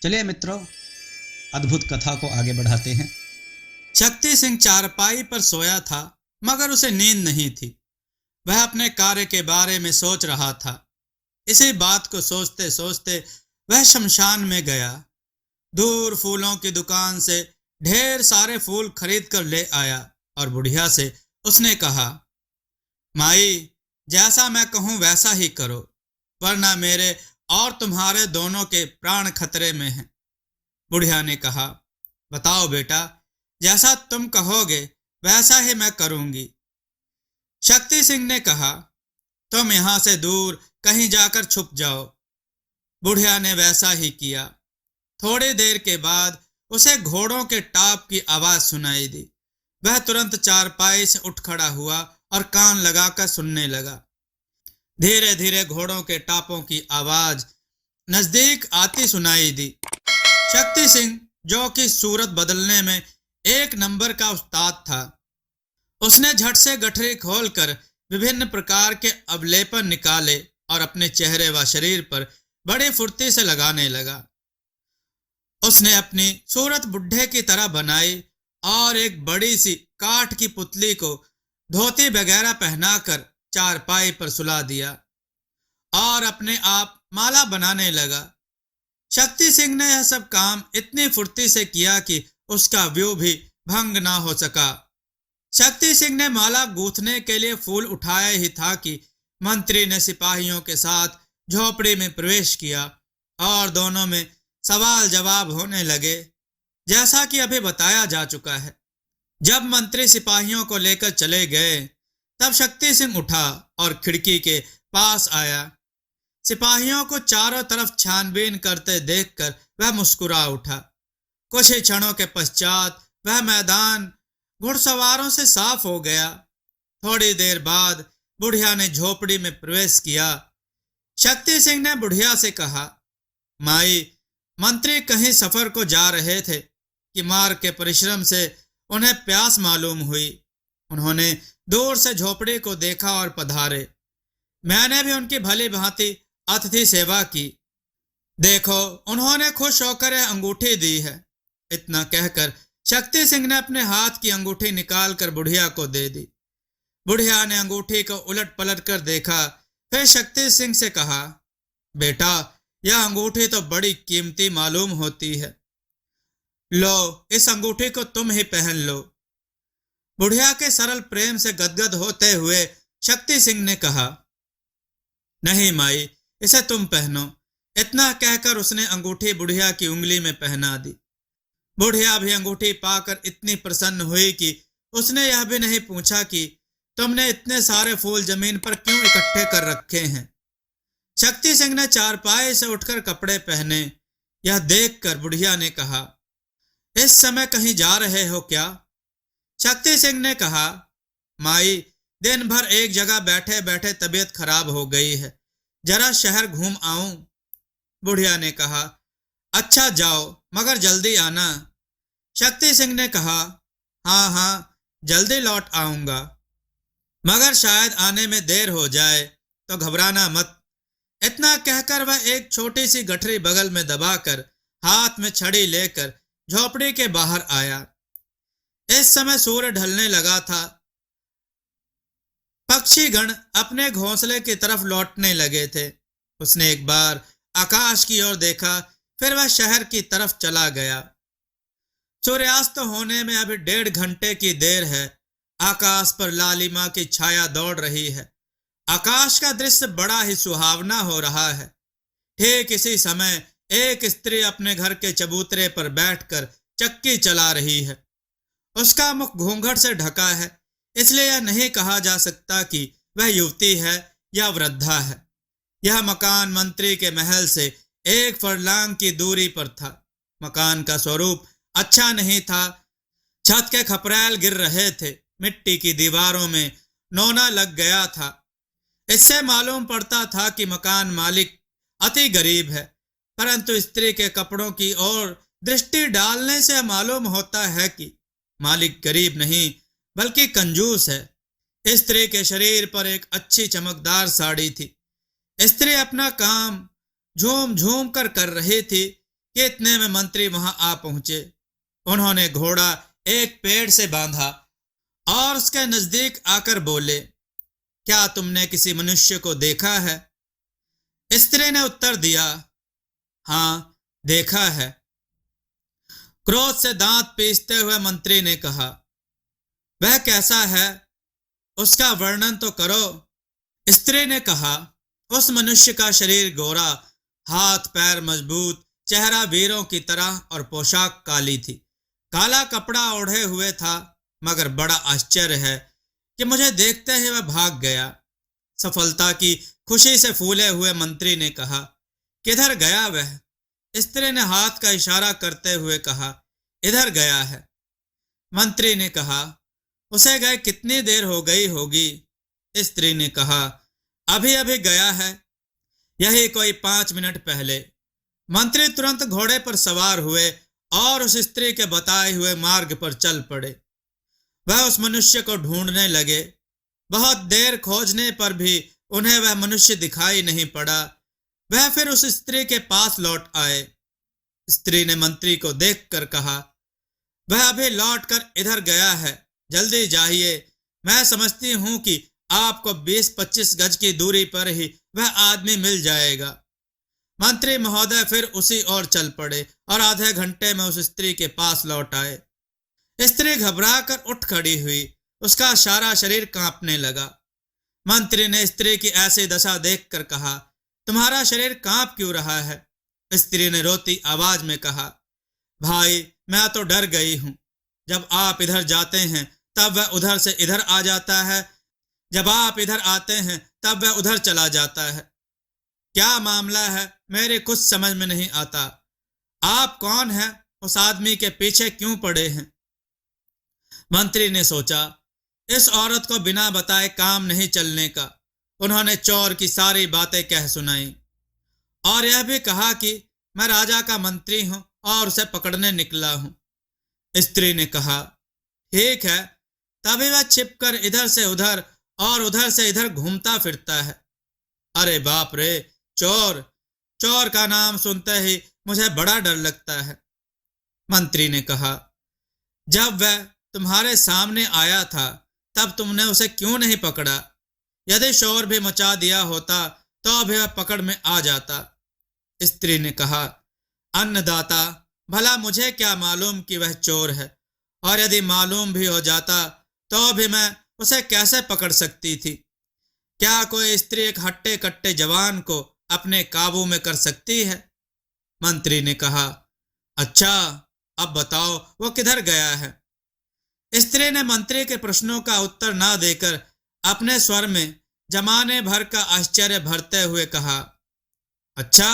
चलिए मित्रों, अद्भुत कथा को आगे बढ़ाते हैं। शक्ति सिंह चारपाई पर सोया था, मगर उसे नींद नहीं थी। वह अपने कार्य के बारे में सोच रहा था। इसी बात को सोचते सोचते वह शमशान में गया। दूर फूलों की दुकान से ढेर सारे फूल खरीद कर ले आया और बुढ़िया से उसने कहा, माई, जैसा मैं कहूं वैसा ही करो, वरना मेरे और तुम्हारे दोनों के प्राण खतरे में हैं। बुढ़िया ने कहा, बताओ बेटा, जैसा तुम कहोगे वैसा ही मैं करूंगी। शक्ति सिंह ने कहा, तुम यहां से दूर कहीं जाकर छुप जाओ। बुढ़िया ने वैसा ही किया। थोड़ी देर के बाद उसे घोड़ों के टाप की आवाज सुनाई दी। वह तुरंत चारपाई से उठ खड़ा हुआ और कान लगाकर सुनने लगा। धीरे धीरे घोड़ों के टापों की आवाज नजदीक आती सुनाई दी। शक्ति सिंह, जो कि सूरत बदलने में एक नंबर का उस्ताद था, उसने झट से गठरी खोलकर विभिन्न प्रकार के अवलेपन निकाले और अपने चेहरे व शरीर पर बड़ी फुर्ती से लगाने लगा। उसने अपनी सूरत बुढ़े की तरह बनाई और एक बड़ी सी काठ की पुतली को धोती वगैरह पहनाकर चारपाई पर सुला दिया और अपने आप माला बनाने लगा। शक्ति सिंह ने यह सब काम इतनी फुर्ती से किया कि उसका व्यू भी भंग ना हो सका। शक्ति सिंह ने माला गूंथने के लिए फूल उठाया ही था कि मंत्री ने सिपाहियों के साथ झोपड़ी में प्रवेश किया और दोनों में सवाल जवाब होने लगे, जैसा कि अभी बताया जा चुका है। जब मंत्री सिपाहियों को लेकर चले गए, तब शक्ति सिंह उठा और खिड़की के पास आया। सिपाहियों को चारों तरफ छानबीन करते देखकर वह मुस्कुरा उठा। कुछ ही क्षणों के पश्चात वह मैदान घुड़सवारों से साफ हो गया। थोड़ी देर बाद बुढ़िया ने झोपड़ी में प्रवेश किया। शक्ति सिंह ने बुढ़िया से कहा, माई, मंत्री कहीं सफर को जा रहे थे कि मार्ग के परिश्रम से उन्हें प्यास मालूम हुई। उन्होंने दूर से झोपड़ी को देखा और पधारे। मैंने भी उनकी भली भांति अतिथि सेवा की। देखो, उन्होंने खुश होकर यह अंगूठी दी है। इतना कहकर शक्ति सिंह ने अपने हाथ की अंगूठी निकालकर बुढ़िया को दे दी। बुढ़िया ने अंगूठी को उलट पलट कर देखा, फिर शक्ति सिंह से कहा, बेटा, यह अंगूठी तो बड़ी कीमती मालूम होती है। लो, इस अंगूठी को तुम ही पहन लो। बुढ़िया के सरल प्रेम से गदगद होते हुए शक्ति सिंह ने कहा, नहीं माई, इसे तुम पहनो। इतना कहकर उसने अंगूठी बुढ़िया की उंगली में पहना दी। बुढ़िया भी अंगूठी पाकर इतनी प्रसन्न हुई कि उसने यह भी नहीं पूछा कि तुमने इतने सारे फूल जमीन पर क्यों इकट्ठे कर रखे हैं। शक्ति सिंह ने चारपाई से उठकर कपड़े पहने। यह देखकर बुढ़िया ने कहा, इस समय कहीं जा रहे हो क्या? शक्ति सिंह ने कहा, माई, दिन भर एक जगह बैठे बैठे तबीयत खराब हो गई है, जरा शहर घूम आऊं। बुढ़िया ने कहा, अच्छा जाओ, मगर जल्दी आना। शक्ति सिंह ने कहा, हाँ हाँ, जल्दी लौट आऊंगा, मगर शायद आने में देर हो जाए, तो घबराना मत। इतना कहकर वह एक छोटी सी गठरी बगल में दबाकर हाथ में छड़ी लेकर झोपड़ी के बाहर आया। इस समय सूर्य ढलने लगा था। पक्षीगण अपने घोंसले की तरफ लौटने लगे थे। उसने एक बार आकाश की ओर देखा, फिर वह शहर की तरफ चला गया। सूर्यास्त होने में अभी 1.5 घंटे की देर है। आकाश पर लालिमा की छाया दौड़ रही है। आकाश का दृश्य बड़ा ही सुहावना हो रहा है। ठीक इसी समय एक स्त्री अपने घर के चबूतरे पर बैठकर चक्की चला रही है। उसका मुख घूंघट से ढका है, इसलिए यह नहीं कहा जा सकता कि वह युवती है या वृद्धा है। यह मकान मंत्री के महल से 1 फरलांग की दूरी पर था। मकान का स्वरूप अच्छा नहीं था। छत के खपरेल गिर रहे थे। मिट्टी की दीवारों में नोना लग गया था। इससे मालूम पड़ता था कि मकान मालिक अति गरीब है, परंतु स्त्री के कपड़ों की ओर दृष्टि डालने से मालूम होता है कि मालिक गरीब नहीं बल्कि कंजूस है। स्त्री के शरीर पर एक अच्छी चमकदार साड़ी थी। स्त्री अपना काम झूम झूम कर रही थी कि इतने में मंत्री वहां आ पहुंचे। उन्होंने घोड़ा एक पेड़ से बांधा और उसके नजदीक आकर बोले, क्या तुमने किसी मनुष्य को देखा है? स्त्री ने उत्तर दिया, हाँ, देखा है। क्रोध से दांत पीसते हुए मंत्री ने कहा, वह कैसा है? उसका वर्णन तो करो। स्त्री ने कहा, उस मनुष्य का शरीर गोरा, हाथ पैर मजबूत, चेहरा वीरों की तरह और पोशाक काली थी। काला कपड़ा ओढ़े हुए था, मगर बड़ा आश्चर्य है कि मुझे देखते ही वह भाग गया। सफलता की खुशी से फूले हुए मंत्री ने कहा, किधर गया वह? स्त्री ने हाथ का इशारा करते हुए कहा, इधर गया है। मंत्री ने कहा, उसे गए कितनी देर हो गई होगी? स्त्री ने कहा, अभी अभी गया है, यही कोई 5 मिनट पहले। मंत्री तुरंत घोड़े पर सवार हुए और उस स्त्री के बताए हुए मार्ग पर चल पड़े। वह उस मनुष्य को ढूंढने लगे। बहुत देर खोजने पर भी उन्हें वह मनुष्य दिखाई नहीं पड़ा। वह फिर उस स्त्री के पास लौट आए। स्त्री ने मंत्री को देखकर कहा, वह अभी लौटकर इधर गया है, जल्दी जाइए। मैं समझती हूं कि आपको 20-25 गज की दूरी पर ही वह आदमी मिल जाएगा। मंत्री महोदय फिर उसी ओर चल पड़े और आधे घंटे में उस स्त्री के पास लौट आए। स्त्री घबराकर उठ खड़ी हुई, उसका सारा शरीर कांपने लगा। मंत्री ने स्त्री की ऐसी दशा देखकर कहा, तुम्हारा शरीर कांप क्यों रहा है? स्त्री ने रोती आवाज में कहा, भाई, मैं तो डर गई हूं। जब आप इधर जाते हैं तब वह उधर से इधर आ जाता है, जब आप इधर आते हैं तब वह उधर चला जाता है। क्या मामला है, मेरे कुछ समझ में नहीं आता। आप कौन हैं? उस आदमी के पीछे क्यों पड़े हैं? मंत्री ने सोचा, इस औरत को बिना बताए काम नहीं चलने का। उन्होंने चोर की सारी बातें कह सुनाई और यह भी कहा कि मैं राजा का मंत्री हूं और उसे पकड़ने निकला हूं। स्त्री ने कहा, ठीक है। तभी वह छिपकर इधर से उधर और उधर से इधर घूमता फिरता है। अरे बाप रे, चोर! चोर का नाम सुनते ही मुझे बड़ा डर लगता है। मंत्री ने कहा, जब वह तुम्हारे सामने आया था तब तुमने उसे क्यों नहीं पकड़ा? यदि शोर भी मचा दिया होता तो भी वह पकड़ में आ जाता। स्त्री ने कहा, अन्नदाता, भला मुझे क्या मालूम कि वह चोर है, और यदि मालूम भी हो जाता तो भी मैं उसे कैसे पकड़ सकती थी? क्या कोई स्त्री एक हट्टे कट्टे जवान को अपने काबू में कर सकती है? मंत्री ने कहा, अच्छा, अब बताओ वो किधर गया है? स्त्री ने मंत्री के प्रश्नों का उत्तर ना देकर अपने स्वर में जमाने भर का आश्चर्य भरते हुए कहा, अच्छा,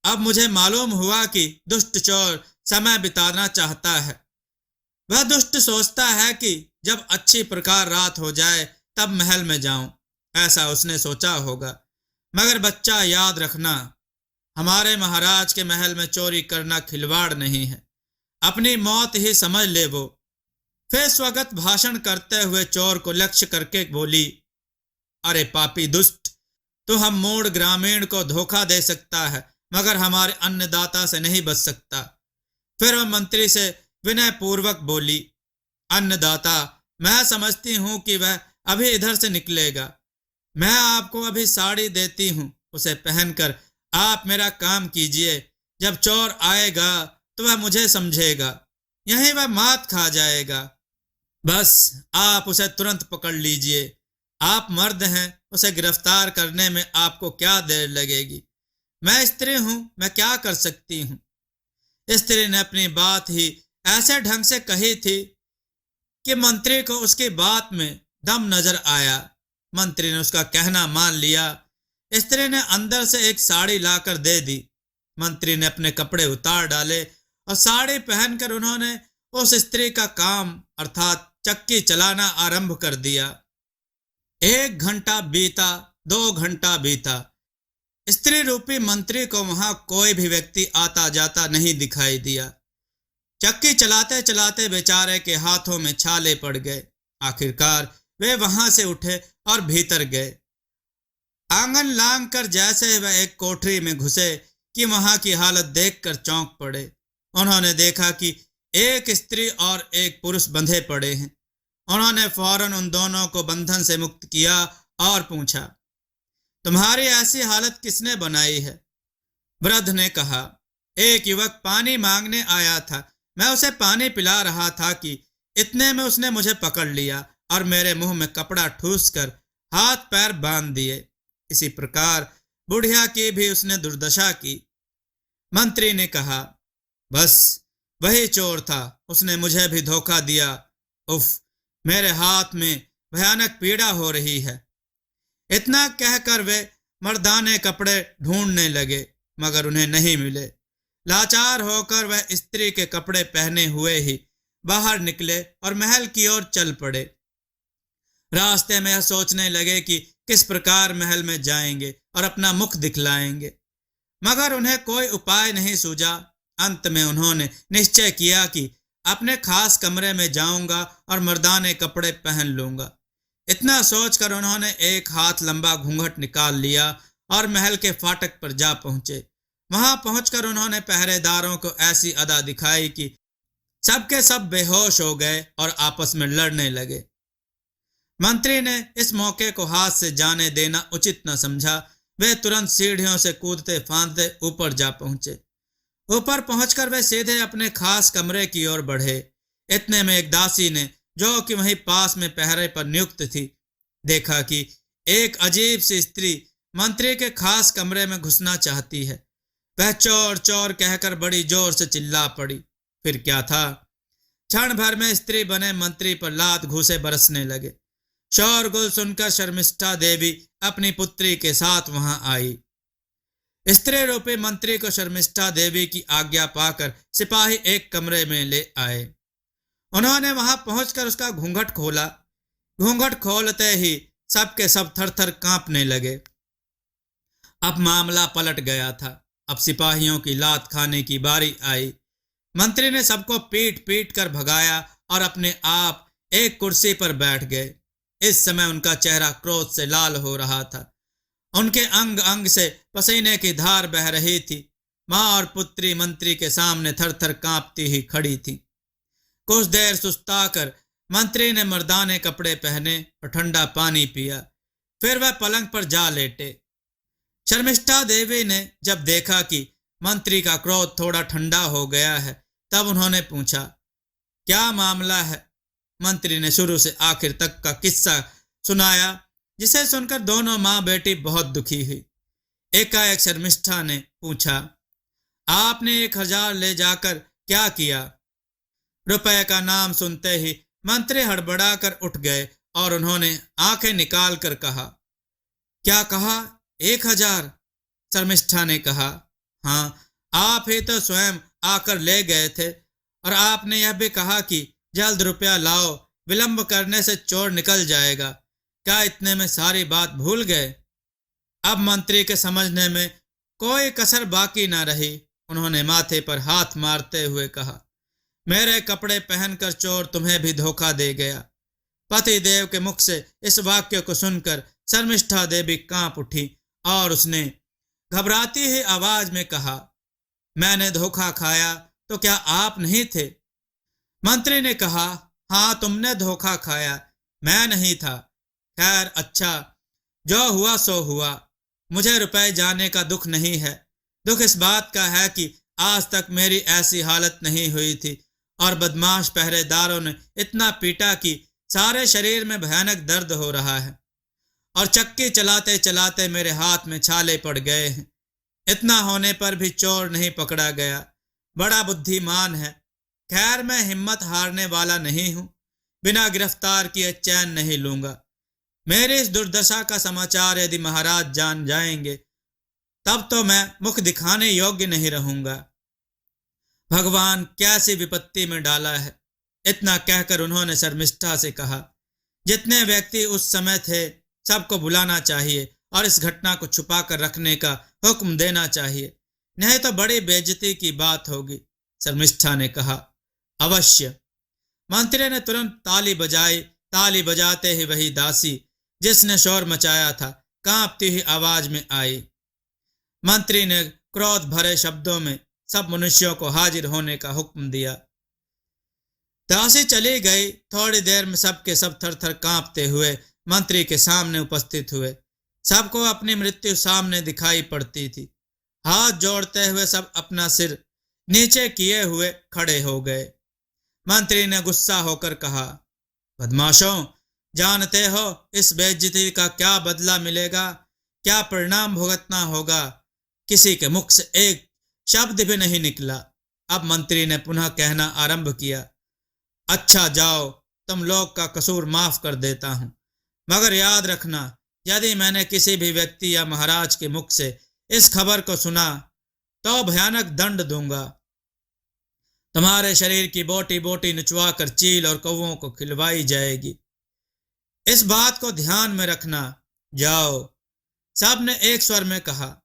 अब मुझे मालूम हुआ कि दुष्ट चोर समय बिताना चाहता है। वह दुष्ट सोचता है कि जब अच्छी प्रकार रात हो जाए तब महल में जाऊं, ऐसा उसने सोचा होगा। मगर बच्चा, याद रखना, हमारे महाराज के महल में चोरी करना खिलवाड़ नहीं है। अपनी मौत ही समझ ले वो। फिर स्वगत भाषण करते हुए चोर को लक्ष्य करके बोली, अरे पापी दुष्ट, तू हम मूढ़ ग्रामीण को धोखा दे सकता है मगर हमारे अन्नदाता से नहीं बच सकता। फिर वह मंत्री से विनय पूर्वक बोली, अन्नदाता, मैं समझती हूं कि वह अभी इधर से निकलेगा। मैं आपको अभी साड़ी देती हूं, उसे पहनकर आप मेरा काम कीजिए। जब चोर आएगा तो वह मुझे समझेगा, यहीं वह मात खा जाएगा। बस आप उसे तुरंत पकड़ लीजिए। आप मर्द हैं, उसे गिरफ्तार करने में आपको क्या देर लगेगी? मैं स्त्री हूं, मैं क्या कर सकती हूं? स्त्री ने अपनी बात ही ऐसे ढंग से कही थी कि मंत्री को उसकी बात में दम नजर आया। मंत्री ने उसका कहना मान लिया। स्त्री ने अंदर से एक साड़ी लाकर दे दी। मंत्री ने अपने कपड़े उतार डाले और साड़ी पहनकर उन्होंने उस स्त्री का काम अर्थात चक्की चलाना आरंभ कर दिया। 1 घंटा बीता, 2 घंटा बीता। स्त्री रूपी मंत्री को वहां कोई भी व्यक्ति आता जाता नहीं दिखाई दिया। चक्की चलाते चलाते बेचारे के हाथों में छाले पड़ गए। आखिरकार वे वहां से उठे और भीतर गए। आंगन लांग कर जैसे वह एक कोठरी में घुसे कि वहां की हालत देखकर चौंक पड़े। उन्होंने देखा कि एक स्त्री और एक पुरुष बंधे पड़े हैं। उन्होंने फौरन उन दोनों को बंधन से मुक्त किया और पूछा, तुम्हारी ऐसी हालत किसने बनाई है? वृद्ध ने कहा, एक युवक पानी मांगने आया था। मैं उसे पानी पिला रहा था कि इतने में उसने मुझे पकड़ लिया और मेरे मुंह में कपड़ा ठूस कर हाथ पैर बांध दिए। इसी प्रकार बुढ़िया की भी उसने दुर्दशा की। मंत्री ने कहा, बस वही चोर था, उसने मुझे भी धोखा दिया। उफ, मेरे हाथ में भयानक पीड़ा हो रही है। इतना कहकर वे मर्दाने कपड़े ढूंढने लगे, मगर उन्हें नहीं मिले। लाचार होकर वह स्त्री के कपड़े पहने हुए ही बाहर निकले और महल की ओर चल पड़े। रास्ते में यह सोचने लगे कि किस प्रकार महल में जाएंगे और अपना मुख दिखलाएंगे, मगर उन्हें कोई उपाय नहीं सूझा। अंत में उन्होंने निश्चय किया कि अपने खास कमरे में जाऊंगा और मर्दाने कपड़े पहन लूंगा। इतना सोचकर उन्होंने एक हाथ लंबा घूंघट निकाल लिया और महल के फाटक पर जा पहुंचे। वहां पहुंचकर उन्होंने पहरेदारों को ऐसी अदा दिखाई कि सबके सब बेहोश हो गए और आपस में लड़ने लगे। मंत्री ने इस मौके को हाथ से जाने देना उचित न समझा। वे तुरंत सीढ़ियों से कूदते फांदते ऊपर जा पहुंचे। ऊपर पहुंचकर वे सीधे अपने खास कमरे की ओर बढ़े। इतने में एक दासी ने, जो कि वहीं पास में पहरे पर नियुक्त थी, देखा कि एक अजीब सी स्त्री मंत्री के खास कमरे में घुसना चाहती है। वह चोर चोर कहकर बड़ी जोर से चिल्ला पड़ी। फिर क्या था, क्षण भर में स्त्री बने मंत्री पर लात घूसे बरसने लगे। शोरगुल सुनकर शर्मिष्ठा देवी अपनी पुत्री के साथ वहां आई। स्त्री रूपी मंत्री को शर्मिष्ठा देवी की आज्ञा पाकर सिपाही एक कमरे में ले आए। उन्होंने वहां पहुंचकर उसका घूंघट खोला। घूंघट खोलते ही सबके सब थर थर कांपने लगे। अब मामला पलट गया था। अब सिपाहियों की लात खाने की बारी आई। मंत्री ने सबको पीट पीट कर भगाया और अपने आप एक कुर्सी पर बैठ गए। इस समय उनका चेहरा क्रोध से लाल हो रहा था। उनके अंग अंग से पसीने की धार बह रही थी। मां और पुत्री मंत्री के सामने थर थर कांपती ही खड़ी थी। कुछ देर सुस्ताकर मंत्री ने मर्दाने कपड़े पहने और ठंडा पानी पिया। फिर वह पलंग पर जा लेटे। शर्मिष्ठा देवी ने जब देखा कि मंत्री का क्रोध थोड़ा ठंडा हो गया है, तब उन्होंने पूछा, क्या मामला है? मंत्री ने शुरू से आखिर तक का किस्सा सुनाया, जिसे सुनकर दोनों मां बेटी बहुत दुखी हुई। एकाएक शर्मिष्ठा ने पूछा, आपने 1000 ले जाकर क्या किया? रुपए का नाम सुनते ही मंत्री हड़बड़ाकर उठ गए और उन्होंने आंखें निकाल कर कहा, क्या कहा? 1000? शर्मिष्ठा ने कहा, हाँ, आप ही तो स्वयं आकर ले गए थे और आपने यह भी कहा कि जल्द रुपया लाओ, विलंब करने से चोर निकल जाएगा। क्या इतने में सारी बात भूल गए? अब मंत्री के समझने में कोई कसर बाकी न रही। उन्होंने माथे पर हाथ मारते हुए कहा, मेरे कपड़े पहनकर चोर तुम्हें भी धोखा दे गया। पति देव के मुख से इस वाक्य को सुनकर शर्मिष्ठा देवी कांप उठी और उसने घबराती ही आवाज में कहा, मैंने धोखा खाया तो क्या आप नहीं थे? मंत्री ने कहा, हाँ, तुमने धोखा खाया, मैं नहीं था। खैर अच्छा, जो हुआ सो हुआ। मुझे रुपए जाने का दुख नहीं है। दुख इस बात का है कि आज तक मेरी ऐसी हालत नहीं हुई थी और बदमाश पहरेदारों ने इतना पीटा कि सारे शरीर में भयानक दर्द हो रहा है और चक्की चलाते चलाते मेरे हाथ में छाले पड़ गए हैं। इतना होने पर भी चोर नहीं पकड़ा गया। बड़ा बुद्धिमान है। खैर, मैं हिम्मत हारने वाला नहीं हूं। बिना गिरफ्तार किए चैन नहीं लूंगा। मेरी इस दुर्दशा का समाचार यदि महाराज जान जाएंगे, तब तो मैं मुख दिखाने योग्य नहीं रहूंगा। भगवान कैसी विपत्ति में डाला है। इतना कहकर उन्होंने शर्मिष्ठा से कहा, जितने व्यक्ति उस समय थे सबको बुलाना चाहिए और इस घटना को छुपा कर रखने का हुक्म देना चाहिए, नहीं तो बड़ी बेइज्जती की बात होगी। शर्मिष्ठा ने कहा, अवश्य। मंत्री ने तुरंत ताली बजाई। ताली बजाते ही वही दासी जिसने शोर मचाया था कांपती ही आवाज में आई। मंत्री ने क्रोध भरे शब्दों में सब मनुष्यों को हाजिर होने का हुक्म दिया। दासी चली गई। थोड़ी देर में सब के सब थर थर कांपते हुए मंत्री के सामने उपस्थित हुए। सबको अपनी मृत्यु सामने दिखाई पड़ती थी। हाथ जोड़ते हुए सब अपना सिर नीचे किए हुए खड़े हो गए। मंत्री ने गुस्सा होकर कहा, बदमाशों, जानते हो इस बेइज्जती का क्या बदला मिलेगा, क्या परिणाम भुगतना होगा। किसी के मुख से एक शब्द भी नहीं निकला। अब मंत्री ने पुनः कहना आरंभ किया, अच्छा जाओ, तुम लोग का कसूर माफ कर देता हूं, मगर याद रखना, यदि मैंने किसी भी व्यक्ति या महाराज के मुख से इस खबर को सुना तो भयानक दंड दूंगा। तुम्हारे शरीर की बोटी बोटी निचवा कर चील और कौवों को खिलवाई जाएगी। इस बात को ध्यान में रखना। जाओ। सब ने एक स्वर में कहा।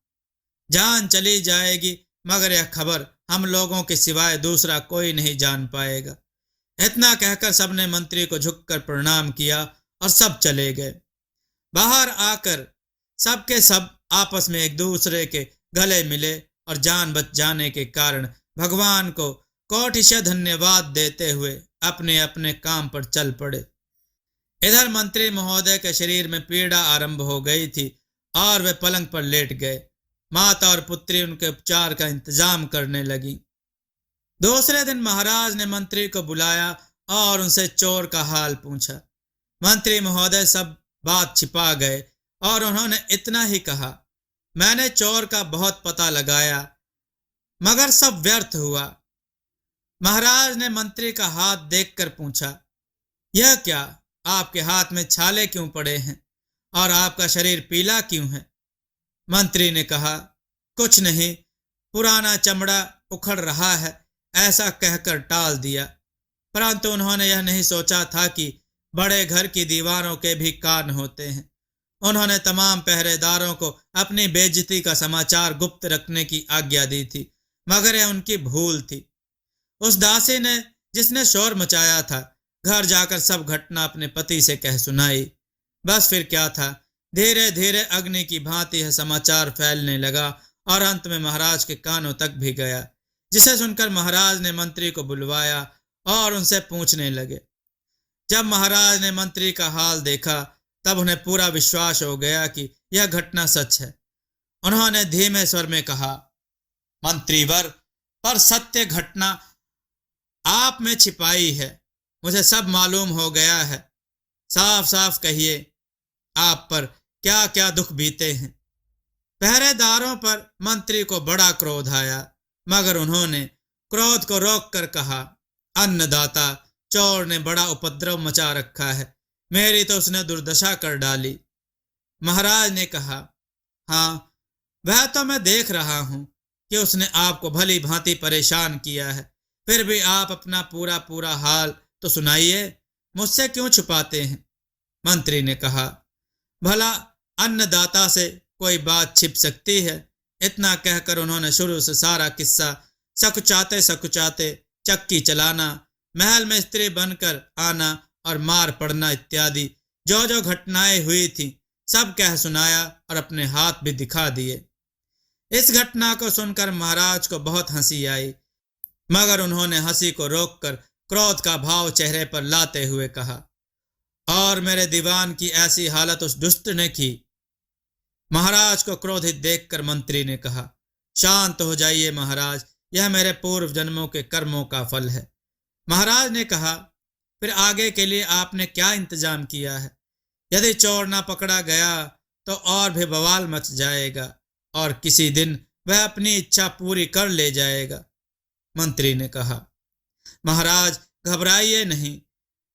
जान चली जाएगी, मगर यह खबर हम लोगों के सिवाय दूसरा कोई नहीं जान पाएगा। इतना कहकर सबने मंत्री को झुककर प्रणाम किया और सब चले गए। बाहर आकर सबके सब आपस में एक दूसरे के गले मिले और जान बच जाने के कारण भगवान को कोटिशः धन्यवाद देते हुए अपने अपने काम पर चल पड़े। इधर मंत्री महोदय के शरीर में पीड़ा आरंभ हो गई थी और वे पलंग पर लेट गए। माता और पुत्री उनके उपचार का इंतजाम करने लगी। दूसरे दिन महाराज ने मंत्री को बुलाया और उनसे चोर का हाल पूछा। मंत्री महोदय सब बात छिपा गए और उन्होंने इतना ही कहा, मैंने चोर का बहुत पता लगाया, मगर सब व्यर्थ हुआ। महाराज ने मंत्री का हाथ देखकर पूछा, यह क्या, आपके हाथ में छाले क्यों पड़े हैं और आपका शरीर पीला क्यों है? मंत्री ने कहा, कुछ नहीं, पुराना चमड़ा उखड़ रहा है, ऐसा कहकर टाल दिया। परंतु उन्होंने यह नहीं सोचा था कि बड़े घर की दीवारों के भी कान होते हैं। उन्होंने तमाम पहरेदारों को अपनी बेइज्जती का समाचार गुप्त रखने की आज्ञा दी थी, मगर यह उनकी भूल थी। उस दासी ने, जिसने शोर मचाया था, घर जाकर सब घटना अपने पति से कह सुनाई। बस फिर क्या था, धीरे धीरे अग्नि की भांति यह समाचार फैलने लगा और अंत में महाराज के कानों तक भी गया, जिसे सुनकर महाराज ने मंत्री को बुलवाया और उनसे पूछने लगे। जब महाराज ने मंत्री का हाल देखा तब उन्हें पूरा विश्वास हो गया कि यह घटना सच है। उन्होंने धीमे स्वर में कहा, मंत्रीवर, पर सत्य घटना आप में छिपाई है, मुझे सब मालूम हो गया है। साफ साफ कहिए, आप पर क्या क्या दुख बीते हैं। पहरेदारों पर मंत्री को बड़ा क्रोध आया, मगर उन्होंने क्रोध को रोककर कहा, अन्नदाता, चोर ने बड़ा उपद्रव मचा रखा है, मेरी तो उसने दुर्दशा कर डाली। महाराज ने कहा, हाँ, वह तो मैं देख रहा हूं कि उसने आपको भली भांति परेशान किया है, फिर भी आप अपना पूरा पूरा हाल तो सुनाइए, मुझसे क्यों छुपाते हैं? मंत्री ने कहा, भला अन्नदाता से कोई बात छिप सकती है? इतना कहकर उन्होंने शुरू से सारा किस्सा सकुचाते सकुचाते चक्की चलाना, महल में स्त्री बनकर आना और मार पड़ना इत्यादि जो जो घटनाएं हुई थी सब कह सुनाया और अपने हाथ भी दिखा दिए। इस घटना को सुनकर महाराज को बहुत हंसी आई, मगर उन्होंने हंसी को रोककर क्रोध का भाव चेहरे पर लाते हुए कहा, और मेरे दीवान की ऐसी हालत उस दुष्ट ने की। महाराज को क्रोधित देखकर मंत्री ने कहा, शांत हो जाइए महाराज, यह मेरे पूर्व जन्मों के कर्मों का फल है। महाराज ने कहा, फिर आगे के लिए आपने क्या इंतजाम किया है? यदि चोर ना पकड़ा गया तो और भी बवाल मच जाएगा और किसी दिन वह अपनी इच्छा पूरी कर ले जाएगा। मंत्री ने कहा, महाराज घबराइए नहीं,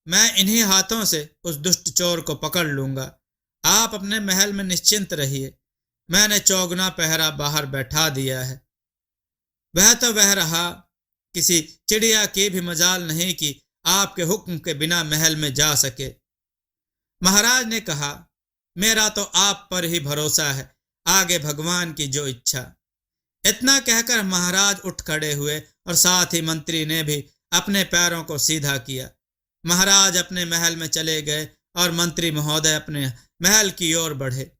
मैं इन्हीं हाथों से उस दुष्ट चोर को पकड़ लूंगा। आप अपने महल में निश्चिंत रहिए, मैंने चौगुना पहरा बाहर बैठा दिया है। वह तो वह रहा, किसी चिड़िया की भी मजाल नहीं कि आपके हुक्म के बिना महल में जा सके। महाराज ने कहा, मेरा तो आप पर ही भरोसा है, आगे भगवान की जो इच्छा। इतना कहकर महाराज उठ खड़े हुए और साथ ही मंत्री ने भी अपने पैरों को सीधा किया। महाराज अपने महल में चले गए और मंत्री महोदय अपने महल की ओर बढ़े।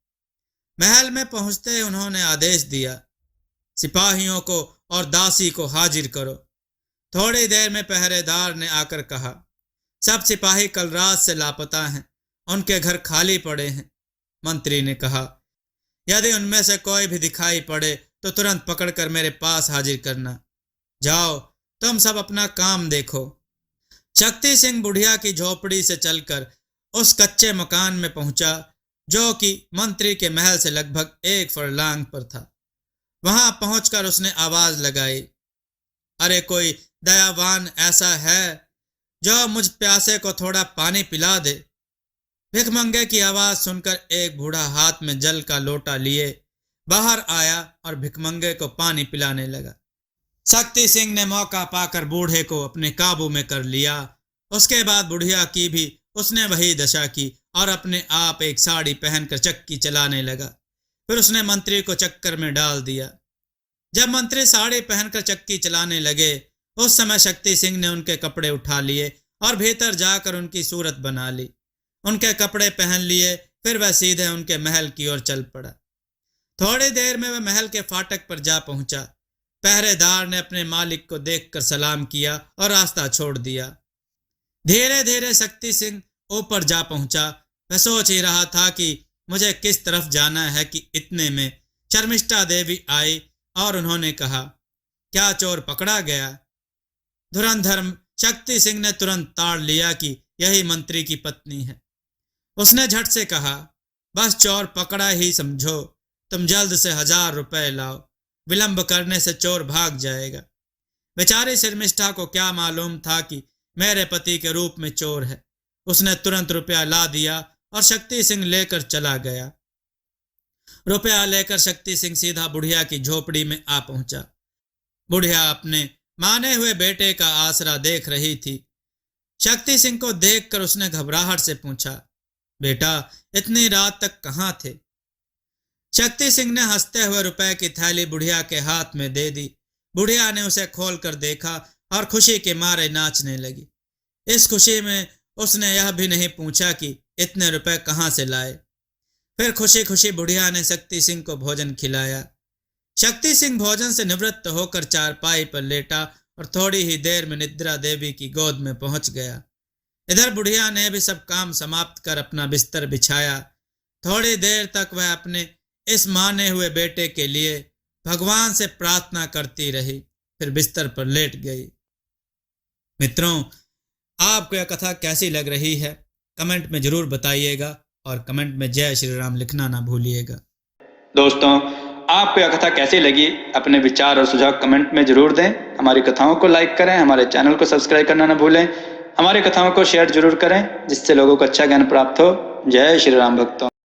महल में पहुंचते उन्होंने आदेश दिया, सिपाहियों को और दासी को हाजिर करो। थोड़ी देर में पहरेदार ने आकर कहा, सब सिपाही कल रात से लापता हैं, उनके घर खाली पड़े हैं। मंत्री ने कहा, यदि उनमें से कोई भी दिखाई पड़े तो तुरंत पकड़कर मेरे पास हाजिर करना। जाओ, तुम सब अपना काम देखो। शक्ति सिंह बुढ़िया की झोपड़ी से चलकर उस कच्चे मकान में पहुंचा जो कि मंत्री के महल से लगभग 1 फरलांग पर था। वहां पहुंचकर उसने आवाज लगाई, अरे कोई दयावान ऐसा है जो मुझ प्यासे को थोड़ा पानी पिला दे। भिखमंगे की आवाज सुनकर एक बूढ़ा हाथ में जल का लोटा लिए बाहर आया और भिखमंगे को पानी पिलाने लगा। शक्ति सिंह ने मौका पाकर बूढ़े को अपने काबू में कर लिया। उसके बाद बुढ़िया की भी उसने वही दशा की और अपने आप एक साड़ी पहनकर चक्की चलाने लगा। फिर उसने मंत्री को चक्कर में डाल दिया। जब मंत्री साड़ी पहनकर चक्की चलाने लगे उस समय शक्ति सिंह ने उनके कपड़े उठा लिए और भीतर जाकर उनकी सूरत बना ली। उनके कपड़े पहन लिए, फिर वह सीधे उनके महल की ओर चल पड़ा। थोड़ी देर में वह महल के फाटक पर जा पहुंचा। पहरेदार ने अपने मालिक को देखकर सलाम किया और रास्ता छोड़ दिया। धीरे धीरे शक्ति सिंह ऊपर जा पहुंचा। वह सोच ही रहा था कि मुझे किस तरफ जाना है कि इतने में शर्मिष्ठा देवी आई और उन्होंने कहा, क्या चोर पकड़ा गया? धुरंधर शक्ति सिंह ने तुरंत ताड़ लिया कि यही मंत्री की पत्नी है। उसने झट से कहा, बस चोर पकड़ा ही समझो, तुम जल्द से 1000 रुपए लाओ, विलंब करने से चोर भाग जाएगा। बेचारी शर्मिष्ठा को क्या मालूम था कि मेरे पति के रूप में चोर है। उसने तुरंत रुपया ला दिया और शक्ति सिंह लेकर चला गया। रुपया लेकर शक्ति सिंह सीधा बुढ़िया की झोपड़ी में आ पहुंचा। बुढ़िया अपने माने हुए बेटे का आसरा देख रही थी। शक्ति सिंह को देखकर उसने घबराहट से पूछा, बेटा इतनी रात तक कहां थे? शक्ति सिंह ने हंसते हुए रुपए की थैली बुढ़िया के हाथ में दे दी। बुढ़िया ने उसे खोलकर देखा और खुशी के मारे नाचने लगी। इस खुशी में उसने यह भी नहीं पूछा कि इतने रुपए कहां से लाए। फिर खुशी खुशी बुढ़िया ने शक्ति सिंह को भोजन खिलाया। शक्ति सिंह भोजन से निवृत्त होकर चारपाई पर लेटा और थोड़ी ही देर में निद्रा देवी की गोद में पहुंच गया। इधर बुढ़िया ने भी सब काम समाप्त कर अपना बिस्तर बिछाया। थोड़ी देर तक वह अपने इस माने हुए बेटे के लिए भगवान से प्रार्थना करती रही, फिर बिस्तर पर लेट गई। मित्रों, आपको यह कथा कैसी लग रही है कमेंट में जरूर बताइएगा और कमेंट में जय श्री राम लिखना ना भूलिएगा। दोस्तों, आपको यह कथा कैसी लगी अपने विचार और सुझाव कमेंट में जरूर दें। हमारी कथाओं को लाइक करें, हमारे चैनल को सब्सक्राइब करना ना भूलें। हमारी कथाओं को शेयर जरूर करें जिससे लोगों को अच्छा ज्ञान प्राप्त हो। जय श्री राम भक्तों।